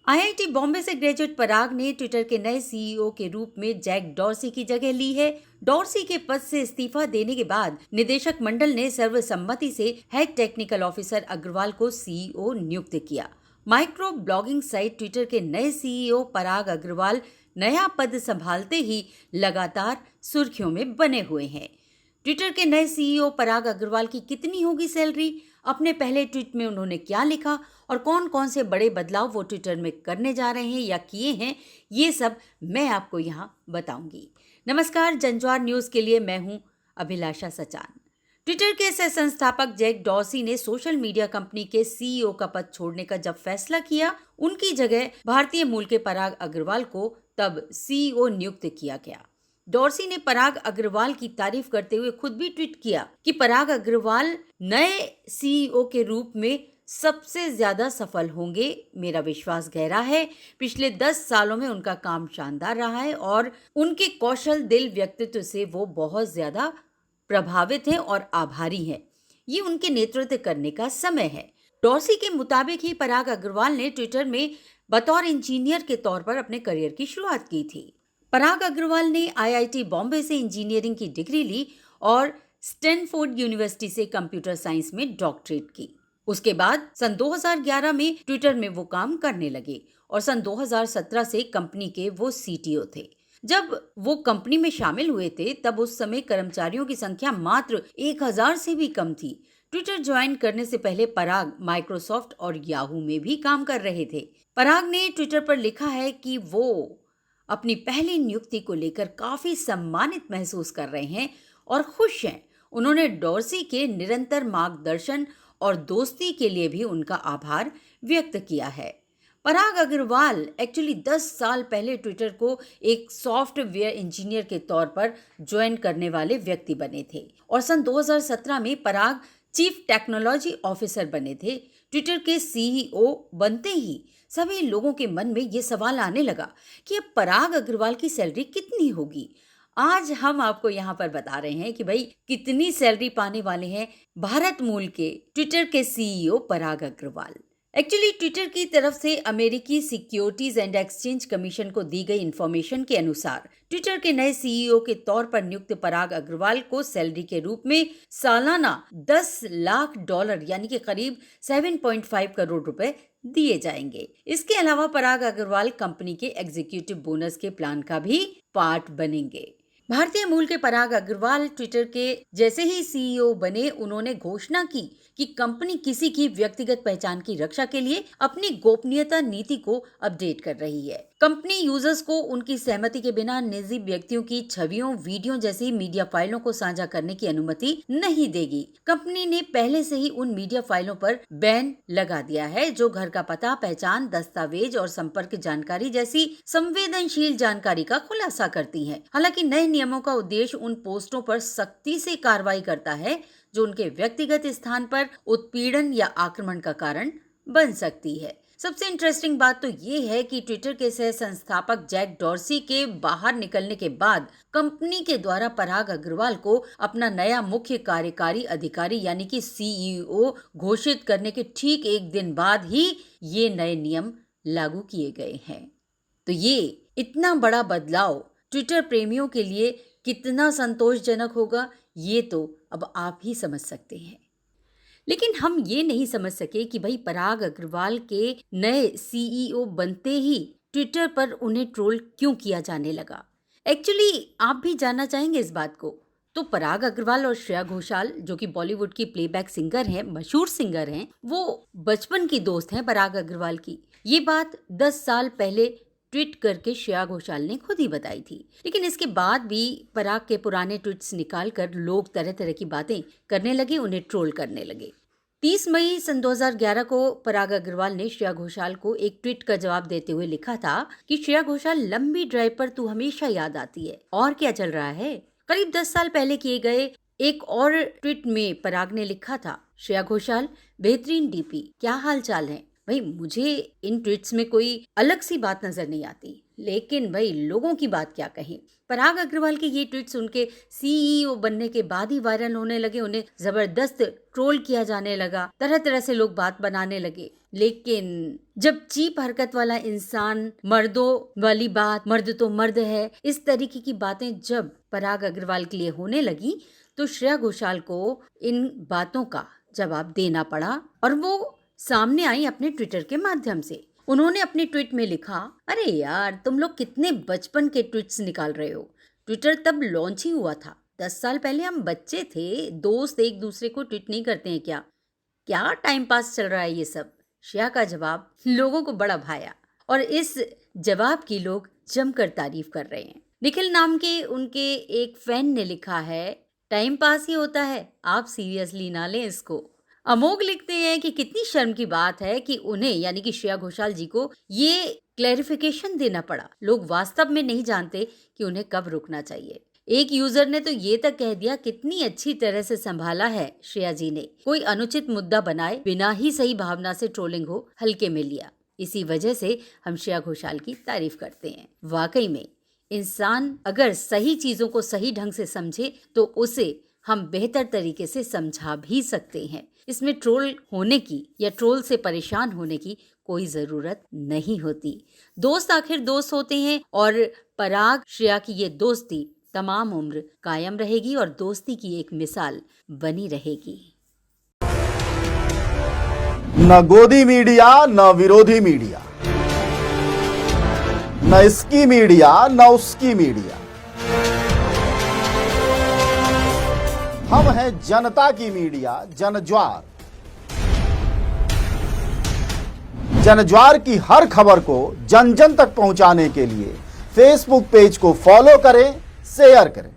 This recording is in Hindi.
आईआईटी बॉम्बे से ग्रेजुएट पराग ने ट्विटर के नए सीईओ के रूप में जैक डॉर्सी की जगह ली है। डॉर्सी के पद से इस्तीफा देने के बाद निदेशक मंडल ने सर्वसम्मति से हेड टेक्निकल ऑफिसर अग्रवाल को सीईओ नियुक्त किया। माइक्रो ब्लॉगिंग साइट ट्विटर के नए सीईओ पराग अग्रवाल नया पद संभालते ही लगातार सुर्खियों में बने हुए हैं। ट्विटर के नए सीईओ पराग अग्रवाल की कितनी होगी सैलरी, अपने पहले ट्वीट में उन्होंने क्या लिखा और कौन कौन से बड़े बदलाव वो ट्विटर में करने जा रहे हैं या किए हैं, ये सब मैं आपको यहाँ बताऊंगी। नमस्कार, जंजवार न्यूज़ के लिए मैं हूँ अभिलाषा सचान। ट्विटर के सह संस्थापक जैक डॉर्सी ने सोशल मीडिया कंपनी के सीईओ का पद छोड़ने का जब फैसला किया, उनकी जगह भारतीय मूल के पराग अग्रवाल को तब सीईओ नियुक्त किया गया। डॉर्सी ने पराग अग्रवाल की तारीफ करते हुए खुद भी ट्वीट किया कि पराग अग्रवाल नए सीईओ के रूप में सबसे ज्यादा सफल होंगे। मेरा विश्वास गहरा है। पिछले 10 सालों में उनका काम शानदार रहा है और उनके कौशल दिल व्यक्तित्व से वो बहुत ज्यादा प्रभावित हैं और आभारी हैं। ये उनके नेतृत्व करने का समय है। डॉर्सी के मुताबिक ही पराग अग्रवाल ने ट्विटर में बतौर इंजीनियर के तौर पर अपने करियर की शुरुआत की थी। पराग अग्रवाल ने आईआईटी बॉम्बे से इंजीनियरिंग की डिग्री ली और स्टैनफोर्ड यूनिवर्सिटी से कंप्यूटर साइंस में डॉक्टरेट की। उसके बाद सन 2011 में ट्विटर में वो काम करने लगे और सन 2017 से कंपनी के वो सीटीओ थे। जब वो कंपनी में शामिल हुए थे तब उस समय कर्मचारियों की संख्या मात्र 1000 से भी कम थी। ट्विटर ज्वाइन करने से पहले पराग माइक्रोसॉफ्ट और याहू में भी काम कर रहे थे। पराग ने ट्विटर पर लिखा है कि वो अपनी पहली नियुक्ति को लेकर काफी सम्मानित महसूस कर रहे हैं और खुश हैं। उन्होंने डॉर्सी के निरंतर मार्गदर्शन और दोस्ती के लिए भी उनका आभार व्यक्त किया है। पराग अग्रवाल एक्चुअली 10 साल पहले ट्विटर को एक सॉफ्टवेयर इंजीनियर के तौर पर ज्वाइन करने वाले व्यक्ति बने थे और सन 2017 में पराग चीफ टेक्नोलॉजी ऑफिसर बने थे। ट्विटर के सीईओ बनते ही सभी लोगों के मन में ये सवाल आने लगा कि अब पराग अग्रवाल की सैलरी कितनी होगी। आज हम आपको यहाँ पर बता रहे हैं कि भाई कितनी सैलरी पाने वाले हैं भारत मूल के ट्विटर के सीईओ पराग अग्रवाल। एक्चुअली ट्विटर की तरफ से अमेरिकी सिक्योरिटीज एंड एक्सचेंज कमीशन को दी गई इंफॉर्मेशन के अनुसार ट्विटर के नए सीईओ के तौर पर नियुक्त पराग अग्रवाल को सैलरी के रूप में सालाना $10 लाख यानी कि करीब 7.5 करोड़ रुपए दिए जाएंगे। इसके अलावा पराग अग्रवाल कंपनी के एग्जीक्यूटिव बोनस के प्लान का भी पार्ट बनेंगे। भारतीय मूल के पराग अग्रवाल ट्विटर के जैसे ही सीईओ बने, उन्होंने घोषणा की कि कंपनी किसी की व्यक्तिगत पहचान की रक्षा के लिए अपनी गोपनीयता नीति को अपडेट कर रही है। कंपनी यूजर्स को उनकी सहमति के बिना निजी व्यक्तियों की छवियों, वीडियो जैसी मीडिया फाइलों को साझा करने की अनुमति नहीं देगी। कंपनी ने पहले से ही उन मीडिया फाइलों पर बैन लगा दिया है जो घर का पता, पहचान, दस्तावेज और संपर्क जानकारी जैसी संवेदनशील जानकारी का खुलासा करती है। हालांकि नए नियमों का उद्देश्य उन पोस्टों पर सख्ती से कार्रवाई करता है जो उनके व्यक्तिगत स्थान पर उत्पीड़न या आक्रमण का कारण बन सकती है। सबसे इंटरेस्टिंग बात तो ये है कि ट्विटर के सह संस्थापक जैक डॉर्सी के बाहर निकलने के बाद कंपनी के द्वारा पराग अग्रवाल को अपना नया मुख्य कार्यकारी अधिकारी यानी कि सीईओ घोषित करने के ठीक एक दिन बाद ही ये नए नियम लागू किए गए हैं। तो ये इतना बड़ा बदलाव ट्विटर प्रेमियों के लिए कितना संतोषजनक होगा, ये तो अब आप ही समझ सकते हैं। लेकिन हम ये नहीं समझ सके कि भाई पराग अग्रवाल के नए सीईओ बनते ही ट्विटर पर उन्हें ट्रोल क्यों किया जाने लगा। एक्चुअली आप भी जानना चाहेंगे इस बात को। तो पराग अग्रवाल और श्रेया घोषाल जो कि बॉलीवुड की प्लेबैक सिंगर हैं, मशहूर सिंगर हैं, वो बचपन की दोस्त हैं पराग अग्रवाल की। ये बात 10 साल पहले ट्वीट करके श्रेया घोषाल ने खुद ही बताई थी। लेकिन इसके बाद भी पराग के पुराने ट्वीट्स निकालकर लोग तरह तरह की बातें करने लगे, उन्हें ट्रोल करने लगे। 30 मई सन 2011 को पराग अग्रवाल ने श्रेया घोषाल को एक ट्वीट का जवाब देते हुए लिखा था कि श्रेया घोषाल, लंबी ड्राइव पर तू हमेशा याद आती है, और क्या चल रहा है। करीब 10 साल पहले किए गए एक और ट्वीट में पराग ने लिखा था, श्रेया घोषाल, बेहतरीन डीपी, क्या हाल चाल है। भाई मुझे इन ट्वीट्स में कोई अलग सी बात नजर नहीं आती। लेकिन भाई लोगों की बात क्या कहें। पराग अग्रवाल के ये ट्वीट्स उनके सीईओ बनने के बाद ही वायरल होने लगे। उन्हें जबरदस्त ट्रोल किया जाने लगा, तरह तरह से लोग बात बनाने लगे। लेकिन जब चीप हरकत वाला इंसान, मर्दों वाली बात, मर्द तो मर्द है, इस तरीके की बातें जब पराग अग्रवाल के लिए होने लगी तो श्रेया घोषाल को इन बातों का जवाब देना पड़ा और वो सामने आई अपने ट्विटर के माध्यम से। उन्होंने अपने ट्वीट में लिखा, अरे यार तुम लोग कितने बचपन के ट्वीट्स निकाल रहे हो। ट्विटर तब लॉन्च ही हुआ था, 10 साल पहले हम बच्चे थे, दोस्त एक दूसरे को ट्वीट नहीं करते हैं क्या टाइम पास चल रहा है ये सब। श्रेया का जवाब लोगों को बड़ा भाया और इस जवाब की लोग जमकर तारीफ कर रहे हैं। निखिल नाम के उनके एक फैन ने लिखा है, टाइम पास ही होता है, आप सीरियसली ना लें इसको। अमोघ लिखते हैं कि कितनी शर्म की बात है कि उन्हें यानी कि श्रेया घोषाल जी को ये क्लैरिफिकेशन देना पड़ा। लोग वास्तव में नहीं जानते कि उन्हें कब रुकना चाहिए। एक यूजर ने तो ये तक कह दिया, कितनी अच्छी तरह से संभाला है श्रेया जी ने, कोई अनुचित मुद्दा बनाए बिना ही सही भावना से ट्रोलिंग हो हल्के में लिया। इसी वजह से हम श्रेया घोषाल की तारीफ करते हैं। वाकई में इंसान अगर सही चीजों को सही ढंग से समझे तो उसे हम बेहतर तरीके से समझा भी सकते हैं। इसमें ट्रोल होने की या ट्रोल से परेशान होने की कोई जरूरत नहीं होती। दोस्त आखिर दोस्त होते हैं और पराग श्रेया की ये दोस्ती तमाम उम्र कायम रहेगी और दोस्ती की एक मिसाल बनी रहेगी। न गोदी मीडिया न विरोधी मीडिया, न इसकी मीडिया न उसकी मीडिया, हम हैं जनता की मीडिया जनज्वार। जनज्वार की हर खबर को जन जन तक पहुंचाने के लिए फेसबुक पेज को फॉलो करें, शेयर करें।